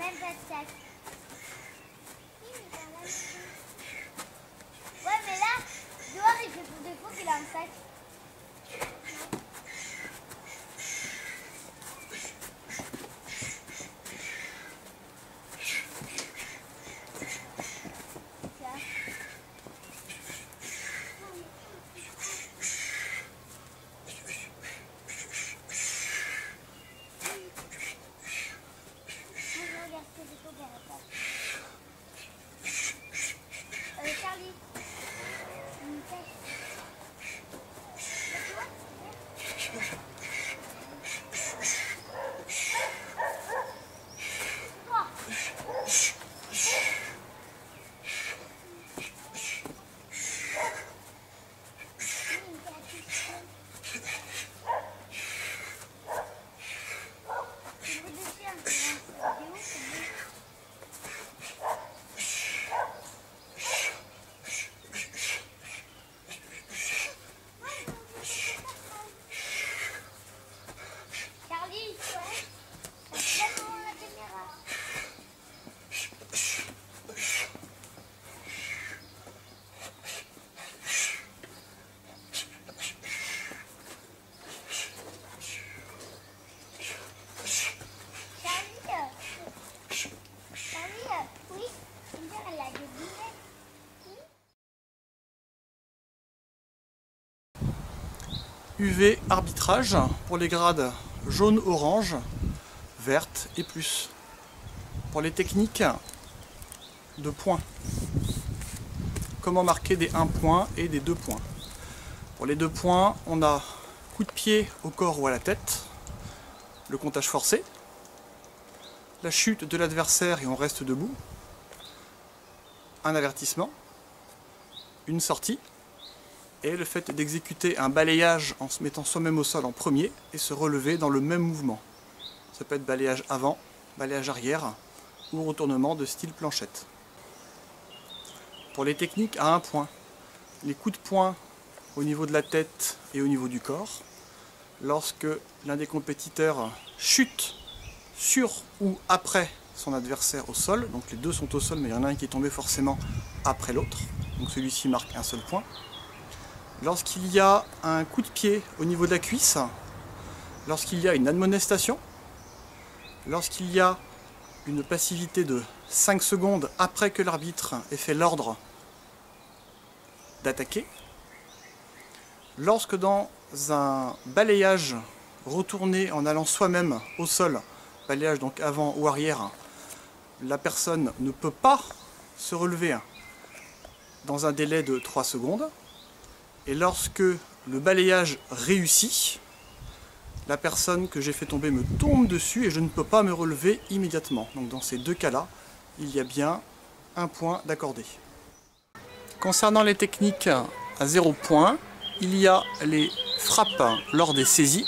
même pas de sac. Ouais, mais là, dehors, il fait pour défaut qu'il a un sac. Charlie. UV arbitrage pour les grades jaune, orange, verte et plus. Pour les techniques de points. Comment marquer des 1 point et des 2 points. Pour les 2 points, on a coup de pied au corps ou à la tête, le comptage forcé, la chute de l'adversaire et on reste debout, un avertissement, une sortie, et le fait d'exécuter un balayage en se mettant soi-même au sol en premier et se relever dans le même mouvement. Ça peut être balayage avant, balayage arrière ou retournement de style planchette. Pour les techniques à 1 point, les coups de poing au niveau de la tête et au niveau du corps, lorsque l'un des compétiteurs chute sur ou après son adversaire au sol, donc les deux sont au sol mais il y en a un qui est tombé forcément après l'autre, donc celui-ci marque un seul point. Lorsqu'il y a un coup de pied au niveau de la cuisse, lorsqu'il y a une admonestation, lorsqu'il y a une passivité de 5 secondes après que l'arbitre ait fait l'ordre d'attaquer, lorsque dans un balayage retourné en allant soi-même au sol, balayage donc avant ou arrière, la personne ne peut pas se relever dans un délai de 3 secondes, et lorsque le balayage réussit, la personne que j'ai fait tomber me tombe dessus et je ne peux pas me relever immédiatement. Donc dans ces deux cas-là, il y a bien un point d'accordé. Concernant les techniques à 0 point, il y a les frappes lors des saisies,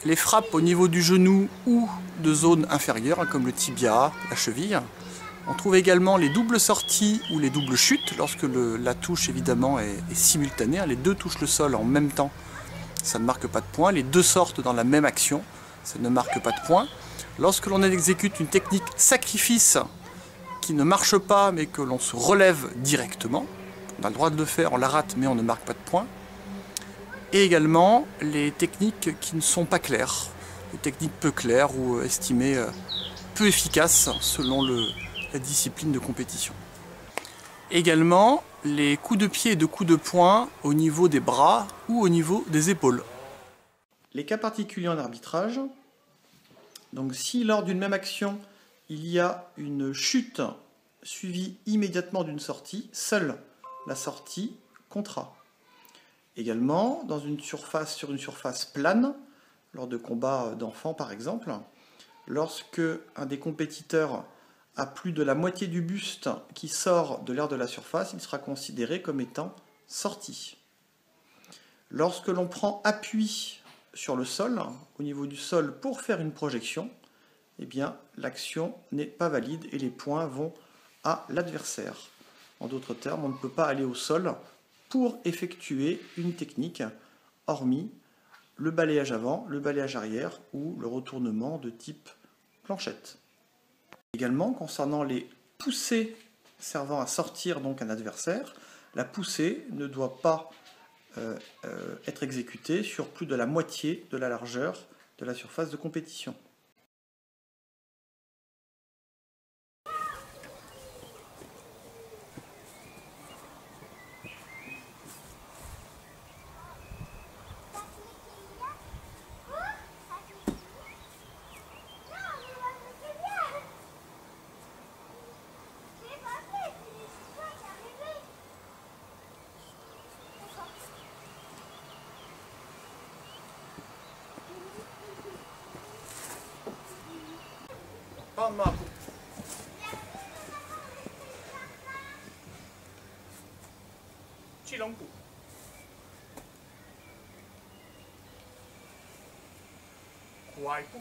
les frappes au niveau du genou ou de zones inférieures, comme le tibia, la cheville. On trouve également les doubles sorties ou les doubles chutes, lorsque la touche évidemment est simultanée. Les deux touchent le sol en même temps, ça ne marque pas de point. Les deux sortent dans la même action, ça ne marque pas de point. Lorsque l'on exécute une technique sacrifice qui ne marche pas mais que l'on se relève directement, on a le droit de le faire, on la rate mais on ne marque pas de point. Et également les techniques qui ne sont pas claires, les techniques peu claires ou estimées peu efficaces selon la discipline de compétition. Également les coups de pied et de coups de poing au niveau des bras ou au niveau des épaules. Les cas particuliers en arbitrage, donc si lors d'une même action il y a une chute suivie immédiatement d'une sortie, seule la sortie comptera. Également sur une surface plane, lors de combats d'enfants par exemple, lorsque un des compétiteurs a plus de la moitié du buste qui sort de l'aire de la surface, il sera considéré comme étant sorti. Lorsque l'on prend appui sur le sol, au niveau du sol pour faire une projection, eh bien l'action n'est pas valide et les points vont à l'adversaire. En d'autres termes, on ne peut pas aller au sol pour effectuer une technique, hormis le balayage avant, le balayage arrière ou le retournement de type planchette. Également, concernant les poussées servant à sortir donc un adversaire, la poussée ne doit pas être exécutée sur plus de la moitié de la largeur de la surface de compétition. Pamapu. Chilongpu. Kuaipu.